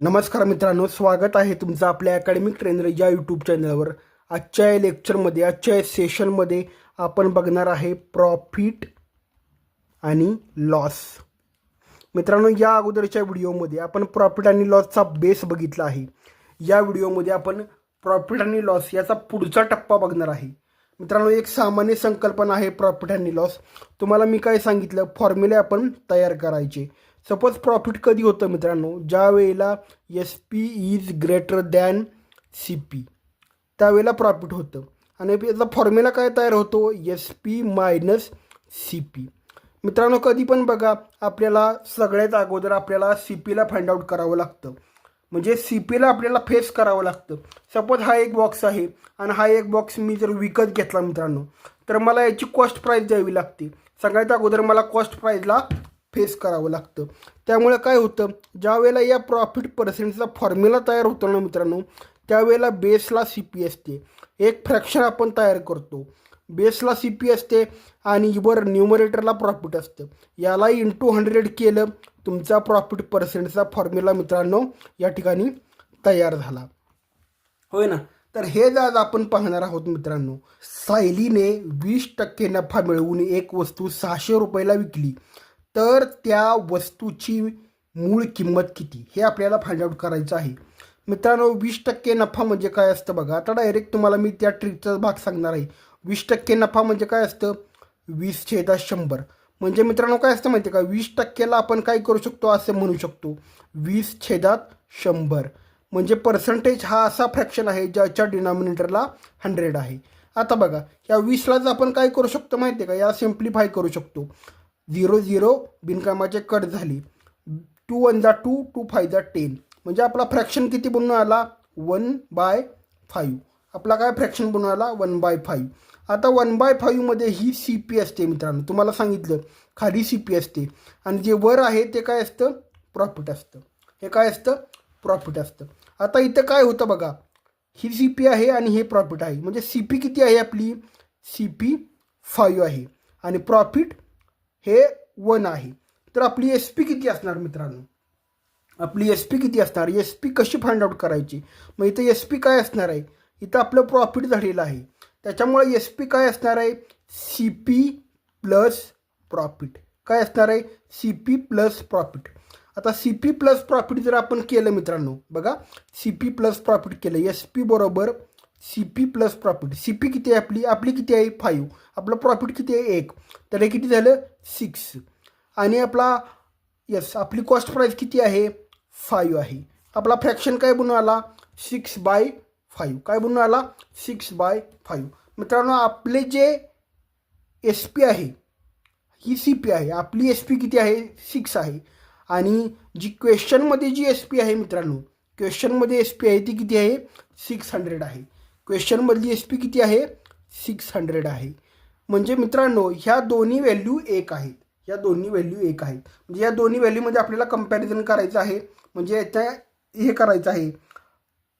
नमस्कार मित्रांनो, स्वागत आहे तुमचं आपल्या अकॅडमिक ट्रेनर या यूट्यूब चॅनलवर. आजच्या या लेक्चरमध्ये, आजच्या या सेशनमध्ये आपण बघणार आहे प्रॉफिट आणि लॉस. मित्रांनो, या अगोदरच्या व्हिडिओमध्ये आपण प्रॉफिट आणि लॉसचा बेस बघितला आहे. या व्हिडिओमध्ये आपण प्रॉफिट आणि लॉस याचा पुढचा टप्पा बघणार आहे. मित्रांनो, एक सामान्य संकल्पना आहे प्रॉफिट आणि लॉस. तुम्हाला मी काय सांगितलं, फॉर्म्युले आपण तयार करायचे. सपोज प्रॉफिट कधी होतं मित्रांनो, ज्या वेळेला S P is greater than C P, त्यावेळेला प्रॉफिट होतं. आणि याचा फॉर्म्युला काय तयार होतो, S P minus C P. मित्रांनो, कधी पण बघा, आपल्याला सगळ्यात अगोदर आपल्याला सी पीला फाइंड आउट करावं लागतं. म्हणजे सी पीला आपल्याला फेस करावं लागतं. सपोज हा एक बॉक्स आहे आणि हा एक बॉक्स मी जर विकत घेतला मित्रांनो, तर मला याची कॉस्ट प्राईस द्यावी लागते. सगळ्यात अगोदर मला कॉस्ट प्राईसला फेस करावं लागतं. त्यामुळे काय होतं, ज्या वेळेला या प्रॉफिट पर्सेंटचा फॉर्म्युला तयार होतो ना मित्रांनो, त्यावेळेला बेसला सी पी असते. एक फ्रॅक्शन आपण तयार करतो, बेसला सी पी असते आणि वर न्यूमरेटरला प्रॉफिट असतं. याला इंटू 100 केलं, तुमचा प्रॉफिट पर्सेंटचा फॉर्म्युला मित्रांनो या ठिकाणी तयार झाला, होय ना. तर हे आज आपण पाहणार आहोत मित्रांनो. सायलीने 20% नफा मिळवून एक वस्तू 600 रुपयाला विकली, तर त्या वस्तूची मूळ किंमत किती, हे आपल्याला फाइंड आउट करायचं आहे. मित्रांनो, 20% नफा म्हणजे काय असतं बघा. आता डायरेक्ट तुम्हाला मी त्या ट्रिकचा भाग सांगणार आहे. 20% नफा म्हणजे काय असतं, 20/100. म्हणजे मित्रांनो काय असतं माहिती आहे का, 20%ला आपण काय करू शकतो, असं म्हणू शकतो 20/100. म्हणजे पर्सेंटेज हा असा फ्रॅक्शन आहे ज्याच्या डिनॉमिनेटरला 100 आहे. आता बघा, या 20लाच आपण काय करू शकतो माहिती आहे का, या सिम्प्लिफाय करू शकतो. 0 बिनकामाचे कट झाली. 2 1 जा 2, 2 5 जा 10. म्हणजे आपला फ्रॅक्शन किती बनून आला, 1/5. आपला काय फ्रॅक्शन बनून आला, 1/5. आता 1/5 मध्ये ही सी पी असते मित्रांनो. तुम्हाला सांगितलं खाली सी पी असते आणि जे वर आहे ते काय असतं, प्रॉफिट असतं. हे काय असतं, प्रॉफिट असतं. आता इथं काय होतं बघा, ही सी पी आहे आणि हे प्रॉफिट आहे. म्हणजे सी पी किती आहे आपली, सी पी 5 आहे आणि प्रॉफिट हे 1 आहे. तर आपली एस पी किती असणार मित्रांनो, आपली एस पी किती असणार, एस पी कशी फाइंड आउट करायची. मग इथं एस पी काय असणार आहे, इथं आपलं प्रॉफिट झालेलं आहे, त्याच्यामुळे एस पी काय असणार आहे, सी पी प्लस प्रॉफिट. काय असणार आहे, सी पी प्लस प्रॉफिट. आता सी पी प्लस प्रॉफिट जर आपण केलं मित्रांनो, बघा सी पी प्लस प्रॉफिट केलं, एस पी बरोबर C P plus profit. C P किती आहे आपली, आपली किती आहे 5, आपलं प्रॉफिट किती आहे 1, तर हे किती झालं 6. आणि आपला आपली कॉस्ट प्राईस किती आहे 5 आहे. आपला फ्रॅक्शन काय बनून आला, 6/5. काय बनून आला, 6/5. मित्रांनो, आपले जे एस पी आहे ही सी पी आहे, आपली एस पी किती आहे 6 आहे. आणि जी क्वेश्चनमध्ये जी एस पी आहे मित्रांनो, क्वेश्चनमध्ये एस पी आहे ती किती आहे 600 आहे. क्वेश्चनमधली एस पी किती आहे 600 आहे. म्हणजे मित्रांनो, ह्या दोन्ही व्हॅल्यू एक आहेत, या दोन्ही व्हॅल्यू एक आहेत. म्हणजे या दोन्ही व्हॅल्यूमध्ये आपल्याला कंपॅरिझन करायचं आहे. म्हणजे याच्या हे करायचं आहे,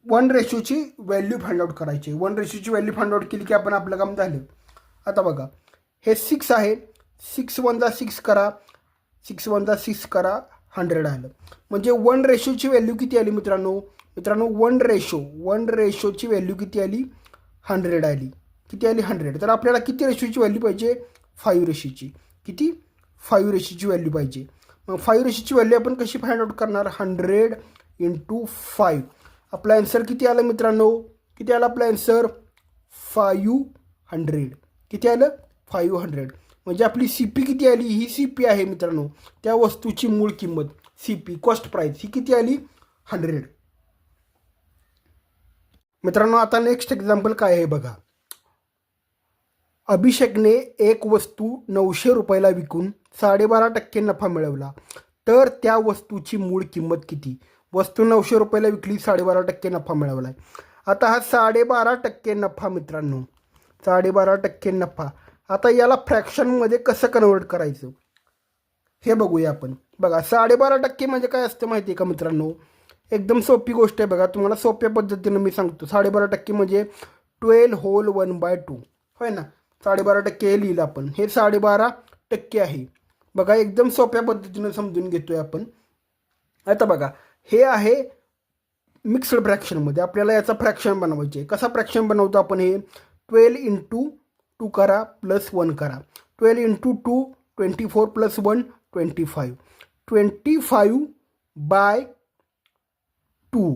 1:ची व्हॅल्यू फाइंड आउट करायची. 1:ची व्हॅल्यू फाइंड आउट केली की आपण आपलं काम झालं. आता बघा, हे 6 आहे, 6 1 जा 6 करा, 6 1 जा 6 करा, 100 आलं. म्हणजे 1:ची व्हॅल्यू किती आली मित्रांनो, 1:ची व्हॅल्यू किती आली, 100 आली. किती आली, 100. तर आपल्याला किती रेशोची व्हॅल्यू पाहिजे, 5:ची. किती, 5:ची व्हॅल्यू पाहिजे. मग 5:ची व्हॅल्यू आपण कशी फाइंड आउट करणार, 100 × 5. आपला आन्सर किती आलं मित्रांनो, किती आलं आपला आन्सर, 500. किती आलं, 500. म्हणजे आपली सी पी किती आली, ही सी पी आहे मित्रांनो, त्या वस्तूची मूळ किंमत सी पी कॉस्ट प्राईस ही किती आली, 100. मित्रांनो, आता नेक्स्ट एक्झाम्पल काय आहे बघा. अभिषेकने एक वस्तू 900 रुपयाला विकून 12.5% नफा मिळवला, तर त्या वस्तूची मूळ किंमत किती. वस्तू 900 रुपयाला विकली, 12.5% नफा मिळवला आहे. आता हा 12.5% नफा मित्रांनो, 12.5% नफा. आता याला फ्रॅक्शनमध्ये कसं कन्वर्ट करायचं हे बघूया आपण. बघा, 12.5% म्हणजे काय असतं माहिती आहे का मित्रांनो, एकदम सोपी गोष्ट आहे बघा. तुम्हाला सोप्या पद्धतीनं मी सांगतो. 12.5% म्हणजे 12 होल 1/2, होय ना. 12.5% हे लिहिलं आपण, हे 12.5% आहे. बघा, एकदम सोप्या पद्धतीनं समजून घेतोय आपण. आता बघा, हे आहे मिक्स्ड फ्रॅक्शनमध्ये आपल्याला याचा फ्रॅक्शन बनवायचे आहे. कसा फ्रॅक्शन बनवतो आपण हे 12 इंटू 2 करा प्लस 1 करा. 12 इंटू 2 24 प्लस 1 25. 25 बाय 2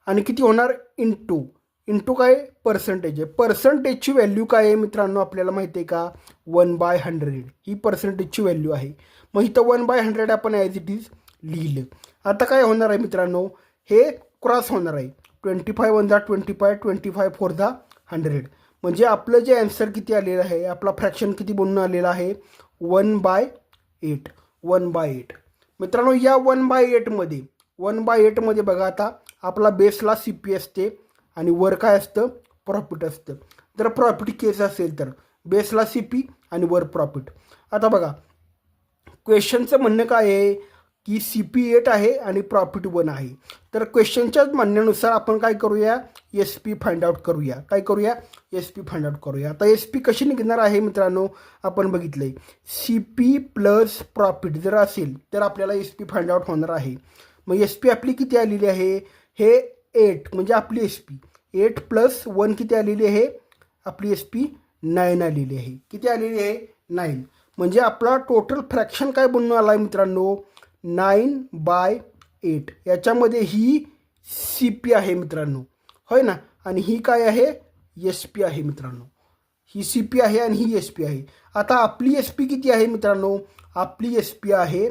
आणि किती होणार इंटू इंटू काय पर्सेंटेज आहे. पर्सेंटेजची व्हॅल्यू काय आहे मित्रांनो आपल्याला माहिती आहे का 1/100 ही पर्सेंटेजची व्हॅल्यू आहे. मग इथं 1/100 आपण ॲज इट इज लिहिलं. आता काय होणार आहे मित्रांनो हे क्रॉस होणार आहे. 25 1 जा 25 25 4 जा 100 म्हणजे आपलं जे ॲन्सर किती आलेलं आहे आपला फ्रॅक्शन किती बनून आलेला आहे 1/8. 1/8 मित्रांनो या 1/8मध्ये 1/8मध्ये बघा आता आपला बेसला सी पी असते आणि वर काय असतं प्रॉफिट असतं. जर प्रॉफिट केस असेल तर बेसला सी पी आणि वर प्रॉफिट. आता बघा क्वेश्चनचं म्हणणं काय आहे की सी पी 8 आहे आणि प्रॉफिट 1 आहे. तर क्वेश्चनच्याच म्हणण्यानुसार आपण काय करूया एस पी फाइंड आउट करूया. काय करूया एस पी फाइंड आउट करूया. आता एस पी कशी निघणार आहे मित्रांनो आपण बघितलं आहे सी पी प्लस प्रॉफिट जर असेल तर आपल्याला एस पी फाइंड आउट होणार आहे. मग एस पी आपली किती आलेली आहे हे 8 म्हणजे आपली एस पी 8 प्लस 1 किती आलेली आहे आपली एस पी 9 आलेली आहे. किती आलेली आहे 9 म्हणजे आपला टोटल फ्रॅक्शन काय बनून आला आहे मित्रांनो 9/8. याच्यामध्ये ही सी पी आहे मित्रांनो होय ना आणि ही काय आहे एस पी आहे मित्रांनो. ही सी पी आहे आणि ही एस पी आहे. आता आपली एस पी किती आहे मित्रांनो आपली एस पी आहे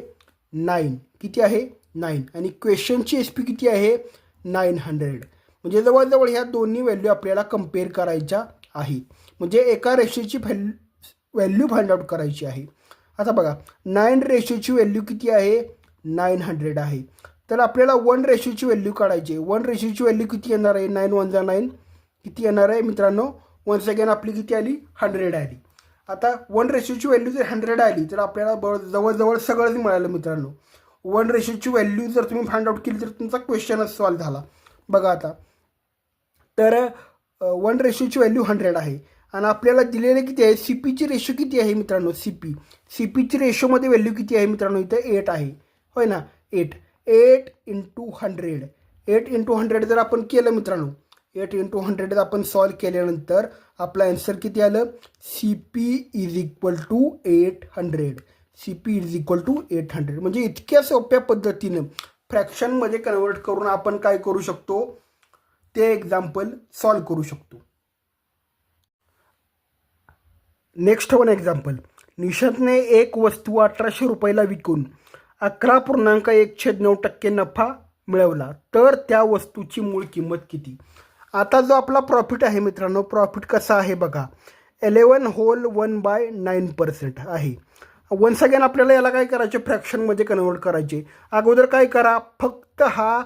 9. किती आहे 9 आणि क्वेश्चनची एस पी किती आहे 900. म्हणजे जवळजवळ ह्या दोन्ही व्हॅल्यू आपल्याला कम्पेअर करायच्या आहेत. म्हणजे एका रेशोची व्हॅल्यू फाइंड आउट करायची आहे. आता बघा 9 रेशोची व्हॅल्यू किती आहे 900 आहे. तर आपल्याला 1 रेशोची व्हॅल्यू काढायची आहे. 1 रेशोची व्हॅल्यू किती येणार आहे 9 1 जा 9 किती येणार आहे मित्रांनो वन्स अगेन आपली किती आली 100 आली. आता 1 रेशोची व्हॅल्यू जर 100 आली तर आपल्याला जवळजवळ सगळंच मिळालं मित्रांनो. 1 रेशोची व्हॅल्यू जर तुम्ही फाइंड आउट केली तर तुमचा क्वेश्चनच सॉल्व झाला. बघा आता तर 1 रेशोची व्हॅल्यू 100 आहे आणि आपल्याला दिलेले किती आहे सी पीची रेशो किती आहे मित्रांनो सी पीची रेशोमध्ये व्हॅल्यू किती आहे मित्रांनो इथं 8 आहे होय ना 8 इंटू 100 8 इंटू 100 जर आपण केलं मित्रांनो 8 इंटू 100 आपण सॉल्व केल्यानंतर आपलं आन्सर किती आलं C P is equal to 800. C P is equal to 800 म्हणजे इतक्या सोप्या पद्धतीनं फ्रॅक्शनमध्ये कन्वर्ट करून आपण काय करू शकतो ते एक्झाम्पल सॉल्व करू शकतो. नेक्स्ट वन एक्झाम्पल निशांतने एक वस्तू 1800 रुपयाला विकून 11.1/9% नफा मिळवला तर त्या वस्तूची मूळ किंमत किती. आता जो आपला प्रॉफिट आहे मित्रांनो प्रॉफिट कसा आहे बघा 11 होल 1/9% आहे. वन्स अगेन आपल्याला याला काय करायचे फ्रॅक्शनमध्ये कन्वर्ट करायचे. अगोदर काय करा फक्त हा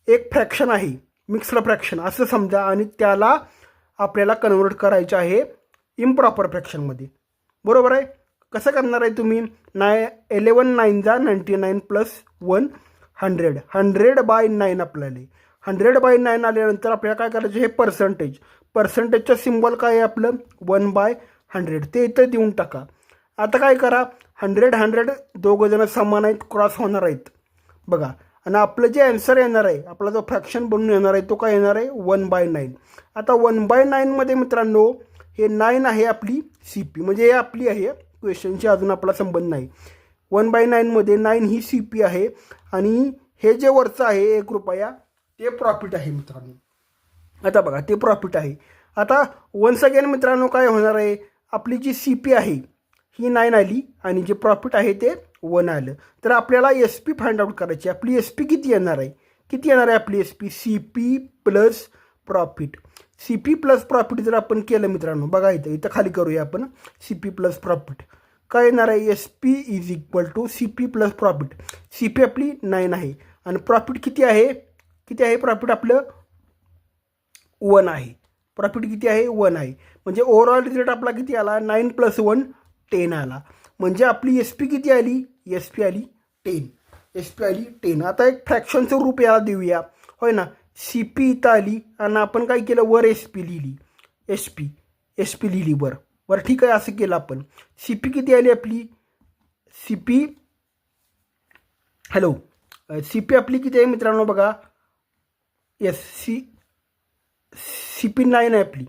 एक फ्रॅक्शन आहे मिक्स्ड फ्रॅक्शन असं समजा आणि त्याला आपल्याला कन्वर्ट करायचं आहे इम्प्रॉपर फ्रॅक्शनमध्ये. बरोबर आहे. कसं करणार आहे तुम्ही 11 9 जा 99 प्लस 1 100 100/9 आपल्याला 100/9 आल्यानंतर आपल्याला काय करायचं हे पर्सेंटेजचं सिम्बॉल काय आहे आपलं 1/100 ते इथं देऊन टाका. आता काय करा 100 दोघं जण समान आहेत क्रॉस होणार आहेत बघा आणि आपलं जे आन्सर येणार आहे आपला जो फ्रॅक्शन बनून येणार आहे तो काय येणार आहे 1/9. आता 1/9मध्ये मित्रांनो हे 9 आहे आपली सी पी म्हणजे हे आपली आहे क्वेश्चनशी अजून आपला संबंध नाही. 1/9मध्ये 9 ही सी पी आहे आणि हे जे वरचं आहे 1 रुपया ते प्रॉफिट आहे मित्रांनो. आता बघा ते प्रॉफिट आहे. आता वन्स अगेन मित्रांनो काय होणार आहे आपली जी सी पी आहे ही 9 आली आणि जे प्रॉफिट आहे ते 1 आलं. तर आपल्याला एस पी फाइंड आउट करायची. आपली एस पी किती येणार आहे आपली S P C P plus profit. C P plus profit जर आपण केलं मित्रांनो बघा इथं खाली करूया आपण सी पी प्लस प्रॉफिट काय येणार आहे S P is equal to C P plus profit. C P आपली 9 आहे आणि प्रॉफिट किती आहे प्रॉफिट आपलं 1 आहे. प्रॉफिट किती आहे 1 आहे म्हणजे ओव्हरऑल रिझल्ट आपला किती आला 9 + 1 10 आला. म्हणजे आपली एस पी किती आली एस पी आली 10. आता एक फ्रॅक्शनचं रूप याला देऊया होय ना सी पी इथं आली आणि आपण काय केलं वर एस पी लिहिली एस पी लिहिली वर ठीक आहे असं केलं आपण. सी पी किती आली आपली सी पी आपली किती आहे मित्रांनो बघा एस सी पी 9 आहे आपली,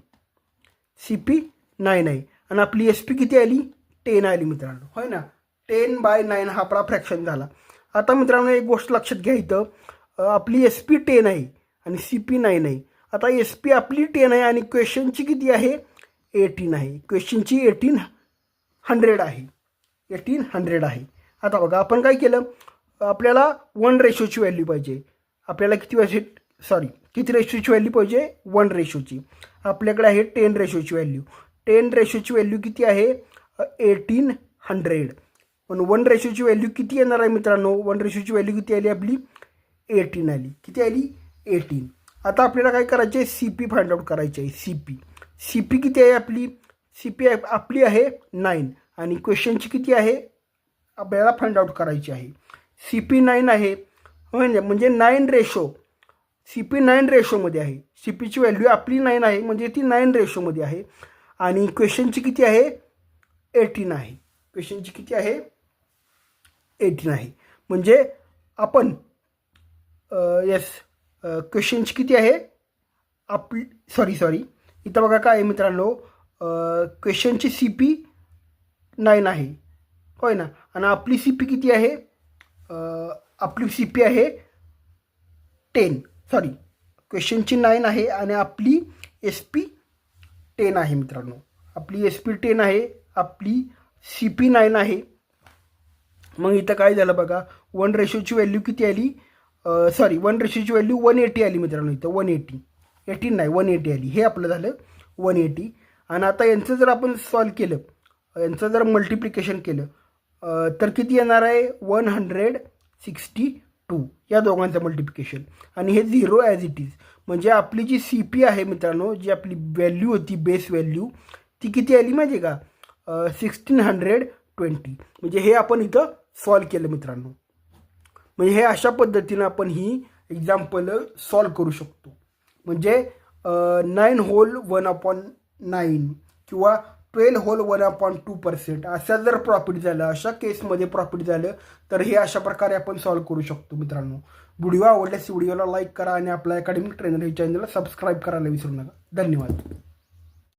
सी पी 9 आहे आणि आपली एस पी किती आली 10 आली मित्रांनो, होय ना. 10/9 हा आपला फ्रॅक्शन झाला. आता मित्रांनो एक गोष्ट लक्षात घ्या, इथं आपली एस पी 10 आहे आणि सी पी 9 आहे. आता एस पी आपली 10 आहे आणि क्वेश्चनची किती आहे 18 आहे. क्वेश्चनची 1800 आहे, 1800 आहे. आता बघा आपण काय केलं, आपल्याला 1 रेशोची व्हॅल्यू पाहिजे. आपल्याला किती रेशोची व्हॅल्यू पाहिजे 1 रेशोची. आपल्याकडे आहे 10 रेशोची व्हॅल्यू. 10 रेशोची व्हॅल्यू किती आहे 1800. पण 1 रेशोची व्हॅल्यू किती येणार आहे मित्रांनो, 1 रेशोची व्हॅल्यू किती आली आपली 18 आली. किती आली 18. आता आपल्याला काय करायचे आहे सी पी फाइंड आउट करायचे आहे. सी पी किती आहे आपली, सी पी आपली आहे 9 आणि क्वेश्चनची किती आहे आपल्याला फाइंड आउट करायची आहे. सी पी 9 आहे म्हणजे 9 रेशो, सी पी 9 रेशोमध्ये आहे. सी पीची व्हॅल्यू आपली 9 आहे म्हणजे ती 9 रेशोमध्ये आहे आणि क्वेश्चनची किती आहे 18 आहे. क्वेश्चनची किती आहे 18 आहे. म्हणजे आपण क्वेश्चनची किती आहे आपली सॉरी इथं बघा काय आहे मित्रांनो, क्वेश्चनची सी पी 9 आहे, होय ना. आणि आपली सी पी किती आहे, आपली सी पी आहे 10, क्वेश्चनची 9 आहे आणि आपली एस पी 10 आहे मित्रांनो. आपली एस पी 10 आहे, आपली सी पी 9 आहे. मग इथं काय झालं बघा, 1 रेशोची व्हॅल्यू किती आली 1 रेशोची व्हॅल्यू 180 आली मित्रांनो. इथं 180, 18 नाही 180 आली. हे आपलं झालं 180. आणि आता यांचं जर आपण सॉल्व केलं, यांचं जर मल्टिप्लिकेशन केलं तर किती येणार आहे 162 या दोघांचं मल्टिप्लिकेशन. आणि हे 0 ॲज इट इज. म्हणजे आपली जी सी पी आहे मित्रांनो, जी आपली व्हॅल्यू होती बेस व्हॅल्यू, ती किती आली माहिती आहे का 1620. म्हणजे हे आपण इथं सॉल्व केलं मित्रांनो. म्हणजे हे अशा पद्धतीनं आपण ही एक्झाम्पल सॉल्व करू शकतो. म्हणजे 9 होल 1/9 किंवा 12 होल 1/2% अशा जर प्रॉफिट झालं, अशा केसमध्ये प्रॉफिट झालं तर हे अशा प्रकारे आपण सॉल्व करू शकतो मित्रांनो. व्हिडिओ आवडल्यास व्हिडिओला लाईक करा आणि आपल्या अकॅडमिक ट्रेनर हे चॅनलला सबस्क्राईब करायला विसरू नका. धन्यवाद.